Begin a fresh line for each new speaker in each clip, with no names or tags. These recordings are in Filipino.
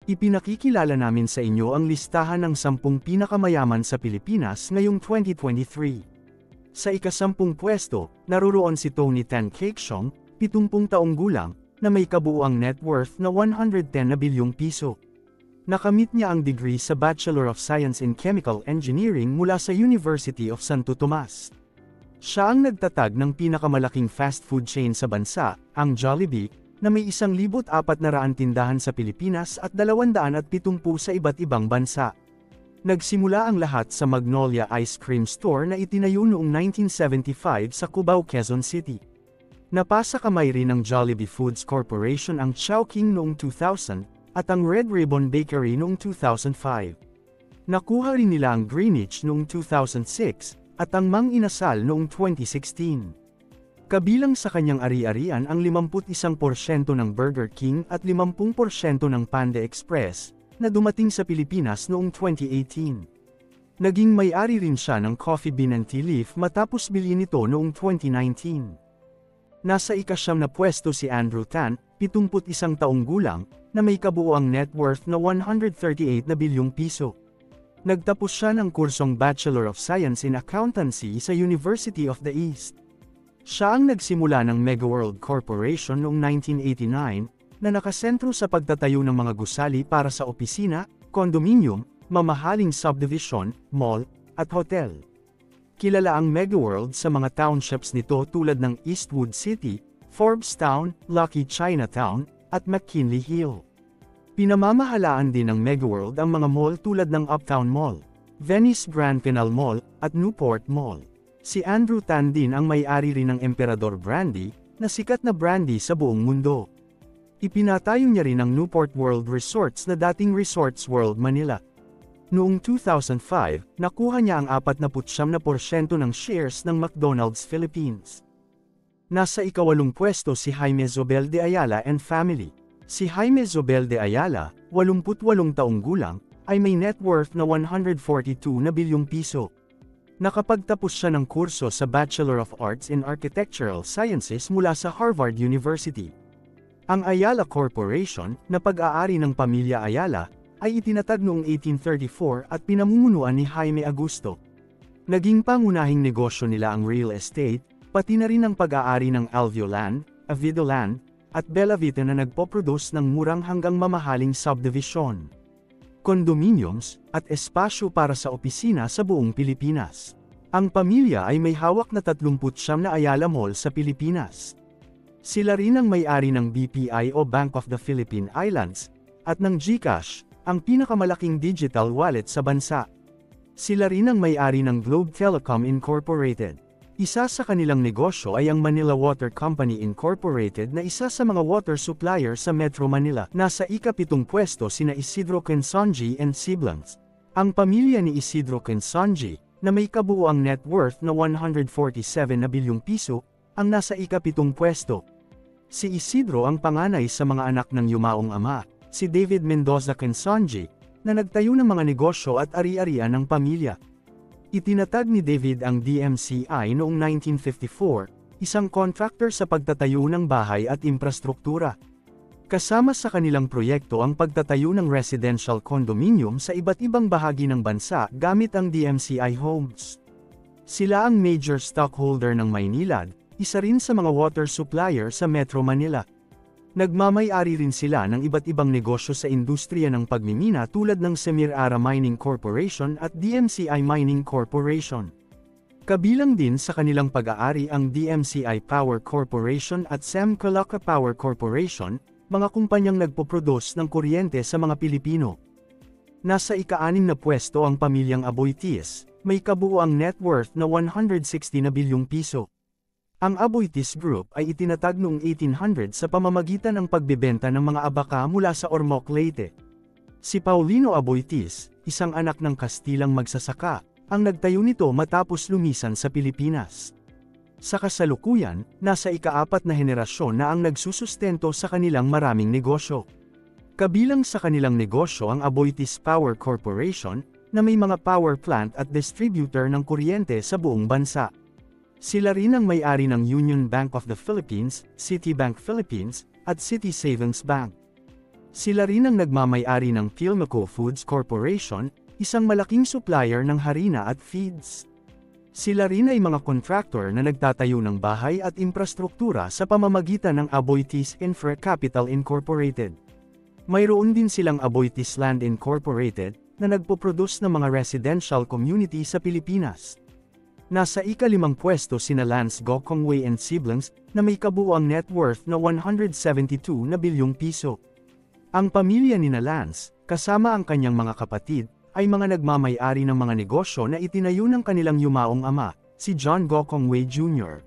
Ipinakikilala namin sa inyo ang listahan ng 10 pinakamayaman sa Pilipinas ngayong 2023. Sa ika-10 pwesto, naruroon si Tony Tan Caktiong, 70 taong gulang, na may kabuuang net worth na 110 na bilyong piso. Nakamit niya ang degree sa Bachelor of Science in Chemical Engineering mula sa University of Santo Tomas. Siya ang nagtatag ng pinakamalaking fast food chain sa bansa, ang Jollibee, na may 1,400 tindahan sa Pilipinas at 270 sa iba't ibang bansa. Nagsimula ang lahat sa Magnolia Ice Cream Store na itinayo noong 1975 sa Cubao, Quezon City. Napasa kamay rin ng Jollibee Foods Corporation ang Chowking noong 2000 at ang Red Ribbon Bakery noong 2005. Nakuha rin nila ang Greenwich noong 2006 at ang Mang Inasal noong 2016. Kabilang sa kanyang ari-arian ang 51% ng Burger King at 50% ng Panda Express, na dumating sa Pilipinas noong 2018. Naging may-ari rin siya ng Coffee Bean & Tea Leaf matapos bilhin ito noong 2019. Nasa ika-9 na pwesto si Andrew Tan, 71 taong gulang, na may kabuuang net worth na 138 na bilyong piso. Nagtapos siya ng kursong Bachelor of Science in Accountancy sa University of the East. Siya ang nagsimula ng Megaworld Corporation noong 1989, na nakasentro sa pagtatayo ng mga gusali para sa opisina, condominium, mamahaling subdivision, mall, at hotel. Kilala ang Megaworld sa mga townships nito tulad ng Eastwood City, Forbes Town, Lucky Chinatown, at McKinley Hill. Pinamamahalaan din ng Megaworld ang mga mall tulad ng Uptown Mall, Venice Grand Canal Mall, at Newport Mall. Si Andrew Tan din ang may-ari rin ng Emperador Brandy, na sikat na brandy sa buong mundo. Ipinatayo niya rin ang Newport World Resorts na dating Resorts World Manila. Noong 2005, nakuha niya ang 49% ng shares ng McDonald's Philippines. Nasa ika-8 pwesto si Jaime Zobel de Ayala and family. Si Jaime Zobel de Ayala, 88 taong gulang, ay may net worth na 142 na bilyong piso. Nakapagtapos siya ng kurso sa Bachelor of Arts in Architectural Sciences mula sa Harvard University. Ang Ayala Corporation, na pag-aari ng pamilya Ayala, ay itinatag noong 1834 at pinamumunuan ni Jaime Augusto. Naging pangunahing negosyo nila ang real estate, pati na rin ang pag-aari ng Alveolan, Avidolan, at Bellavita na nagpoproduce ng murang hanggang mamahaling subdivision, condominiums, at espasyo para sa opisina sa buong Pilipinas. Ang pamilya ay may hawak na 39 na Ayala Mall sa Pilipinas. Sila rin ang may-ari ng BPI o Bank of the Philippine Islands, at ng GCash, ang pinakamalaking digital wallet sa bansa. Sila rin ang may-ari ng Globe Telecom Incorporated. Isa sa kanilang negosyo ay ang Manila Water Company Incorporated na isa sa mga water supplier sa Metro Manila. Nasa ika-7 pwesto sina Isidro Quezonji and siblings. Ang pamilya ni Isidro Quezonji, na may kabuuang net worth na 147 na bilyong piso, ang nasa ika-7 pwesto. Si Isidro ang panganay sa mga anak ng yumaong ama, si David Mendoza Quezonji, na nagtayo ng mga negosyo at ari-arian ng pamilya. Itinatag ni David ang DMCI noong 1954, isang contractor sa pagtatayo ng bahay at infrastruktura. Kasama sa kanilang proyekto ang pagtatayo ng residential condominium sa iba't ibang bahagi ng bansa gamit ang DMCI Homes. Sila ang major stockholder ng Maynilad, isa rin sa mga water supplier sa Metro Manila. Nagmamay-ari rin sila ng iba't ibang negosyo sa industriya ng pagmimina tulad ng Semir-Ara Mining Corporation at DMCI Mining Corporation. Kabilang din sa kanilang pag-aari ang DMCI Power Corporation at Semcalaca Power Corporation, mga kumpanyang nagpoproduce ng kuryente sa mga Pilipino. Nasa ika-6 na pwesto ang pamilyang Aboitiz, may kabuuang net worth na 160 na bilyong piso. Ang Aboitiz Group ay itinatag noong 1800 sa pamamagitan ng pagbebenta ng mga abaka mula sa Ormoc, Leyte. Si Paulino Aboitiz, isang anak ng Kastilang magsasaka, ang nagtayo nito matapos lumisan sa Pilipinas. Sa kasalukuyan, nasa ika-4 na henerasyon na ang nagsusustento sa kanilang maraming negosyo. Kabilang sa kanilang negosyo ang Aboitiz Power Corporation, na may mga power plant at distributor ng kuryente sa buong bansa. Sila rin ang may-ari ng Union Bank of the Philippines, Citibank Philippines, at City Savings Bank. Sila rin ang nagmamay-ari ng Philmaco Foods Corporation, isang malaking supplier ng harina at feeds. Sila rin ay mga contractor na nagtatayo ng bahay at infrastruktura sa pamamagitan ng Aboitiz Infra Capital Incorporated. Mayroon din silang Aboitiz Land Incorporated, na nagpo-produce ng mga residential community sa Pilipinas. Nasa ika-5 pwesto sina Lance Gokongwei and siblings, na may kabuuang net worth na 172 na bilyong piso. Ang pamilya ni Lance, kasama ang kanyang mga kapatid, ay mga nagmamay-ari ng mga negosyo na itinayo ng kanilang yumaong ama, si John Gokongwei Jr.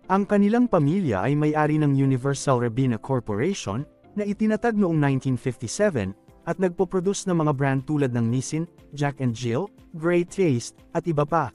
Ang kanilang pamilya ay may-ari ng Universal Robina Corporation, na itinatag noong 1957, at nagpo-produce ng mga brand tulad ng Nissin, Jack and Jill, Great Taste, at iba pa.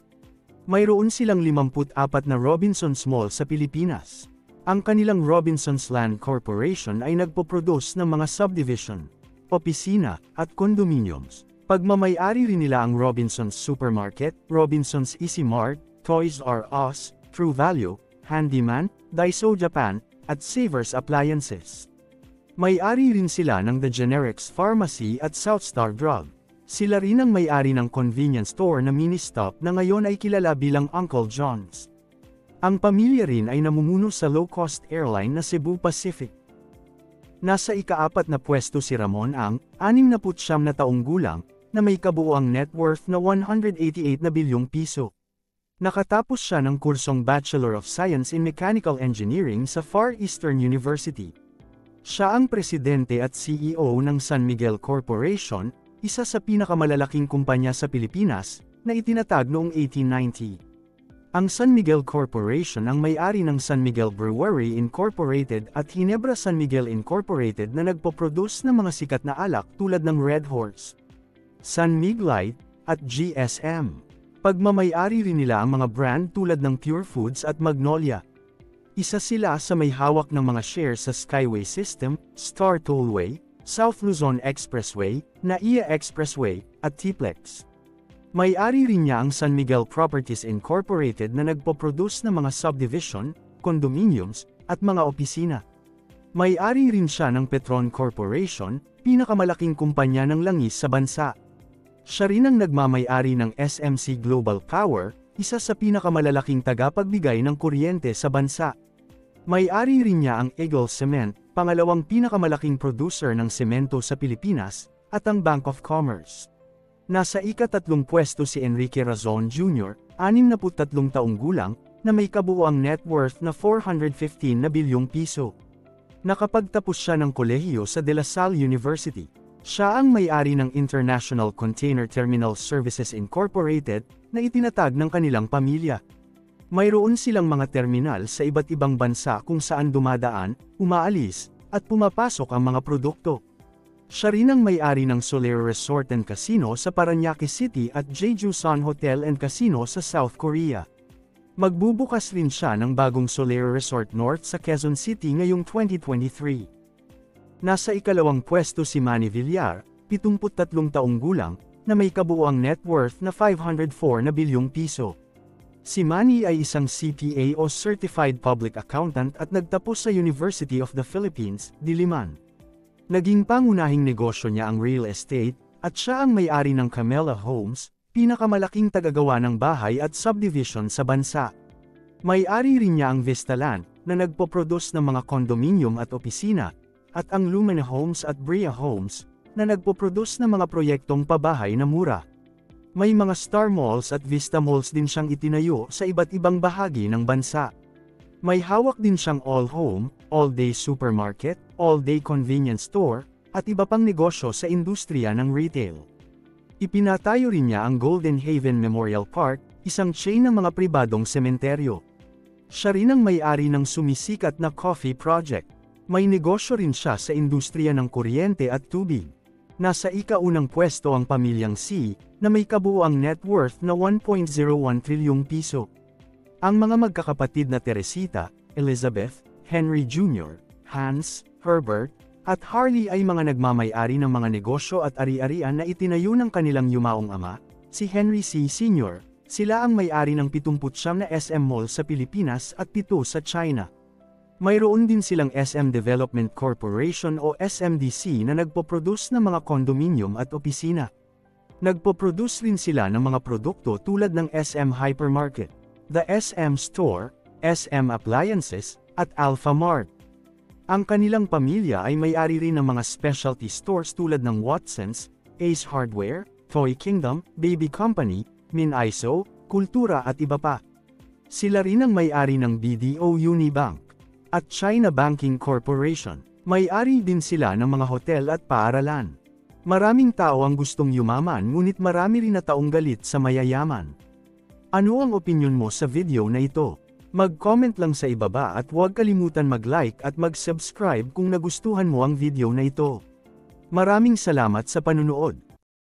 Mayroon silang 54 na Robinsons Mall sa Pilipinas. Ang kanilang Robinsons Land Corporation ay nagpo-produce ng mga subdivision, opisina, at condominiums. Pagmamay-ari rin nila ang Robinsons Supermarket, Robinsons Easy Mart, Toys R Us, True Value, Handyman, Daiso Japan, at Savers Appliances. May-ari rin sila ng The Generics Pharmacy at Southstar Drug. Sila rin ang may-ari ng convenience store na Ministop na ngayon ay kilala bilang Uncle John's. Ang pamilya rin ay namumuno sa low-cost airline na Cebu Pacific. Nasa ika-4 na pwesto si Ramon Ang, 69 na taong gulang, na may kabuuang net worth na 188 na bilyong piso. Nakatapos siya ng kursong Bachelor of Science in Mechanical Engineering sa Far Eastern University. Siya ang presidente at CEO ng San Miguel Corporation, isa sa pinakamalalaking kumpanya sa Pilipinas, na itinatag noong 1890. Ang San Miguel Corporation ang may-ari ng San Miguel Brewery Incorporated at Ginebra San Miguel Incorporated na nagpo-produce ng mga sikat na alak tulad ng Red Horse, San Mig Light, at GSM. Pagmamay-ari rin nila ang mga brand tulad ng Pure Foods at Magnolia. Isa sila sa may hawak ng mga shares sa Skyway System, Star Tollway, South Luzon Expressway, NAIA Expressway, at TPLEX. May-ari rin niya ang San Miguel Properties Incorporated na nagpo-produce ng mga subdivision, condominiums, at mga opisina. May-ari rin siya ng Petron Corporation, pinakamalaking kumpanya ng langis sa bansa. Siya rin ang nagmamay-ari ng SMC Global Power, isa sa pinakamalalaking tagapagbigay ng kuryente sa bansa. May-ari rin niya ang Eagle Cement, pangalawang pinakamalaking producer ng semento sa Pilipinas, at ang Bank of Commerce. Nasa ika-3 pwesto si Enrique Razon Jr., 63 taong gulang, na may kabuuang net worth na 415 na bilyong piso. Nakapagtapos siya ng kolehiyo sa De La Salle University. Siya ang may-ari ng International Container Terminal Services Incorporated, na itinatag ng kanilang pamilya. Mayroon silang mga terminal sa iba't ibang bansa kung saan dumadaan, umaalis, at pumapasok ang mga produkto. Siya rin ang may-ari ng Solera Resort and Casino sa Parañaque City at Jeju Sun Hotel and Casino sa South Korea. Magbubukas rin siya ng bagong Solera Resort North sa Quezon City ngayong 2023. Nasa ika-2 pwesto si Manny Villar, 73 taong gulang, na may kabuuang net worth na 504 na bilyong piso. Si Manny ay isang CPA o Certified Public Accountant at nagtapos sa University of the Philippines, Diliman. Naging pangunahing negosyo niya ang real estate, at siya ang may-ari ng Camella Homes, pinakamalaking tagagawa ng bahay at subdivision sa bansa. May-ari rin niya ang Vistaland, na nagpo-produce ng mga condominium at opisina, at ang Lumina Homes at Bria Homes, na nagpo-produce ng mga proyektong pabahay na mura. May mga Star Malls at Vista Malls din siyang itinayo sa iba't ibang bahagi ng bansa. May hawak din siyang all-home, all-day supermarket, all-day convenience store, at iba pang negosyo sa industriya ng retail. Ipinatayo rin niya ang Golden Haven Memorial Park, isang chain ng mga pribadong sementeryo. Siya rin ang may-ari ng sumisikat na coffee project. May negosyo rin siya sa industriya ng kuryente at tubig. Nasa ika-1 pwesto ang pamilyang C, na may kabuuang net worth na 1.01 trilyong piso. Ang mga magkakapatid na Teresita, Elizabeth, Henry Jr., Hans, Herbert, at Harley ay mga nagmamay-ari ng mga negosyo at ari-arian na itinayo ng kanilang yumaong ama, si Henry C. Sr. Sila ang may-ari ng 79 na SM Mall sa Pilipinas at 7 sa China. Mayroon din silang SM Development Corporation o SMDC na nagpo-produce ng mga condominium at opisina. Nagpo-produce rin sila ng mga produkto tulad ng SM Hypermarket, the SM Store, SM Appliances, at Alpha Mart. Ang kanilang pamilya ay may-ari rin ng mga specialty stores tulad ng Watsons, Ace Hardware, Toy Kingdom, Baby Company, Min-Iso, Kultura at iba pa. Sila rin ang may-ari ng BDO Unibank at China Banking Corporation. May-ari din sila ng mga hotel at paaralan. Maraming tao ang gustong yumaman ngunit marami rin na taong galit sa mayayaman. Ano ang opinyon mo sa video na ito? Mag-comment lang sa ibaba at huwag kalimutan mag-like at mag-subscribe kung nagustuhan mo ang video na ito. Maraming salamat sa panunood.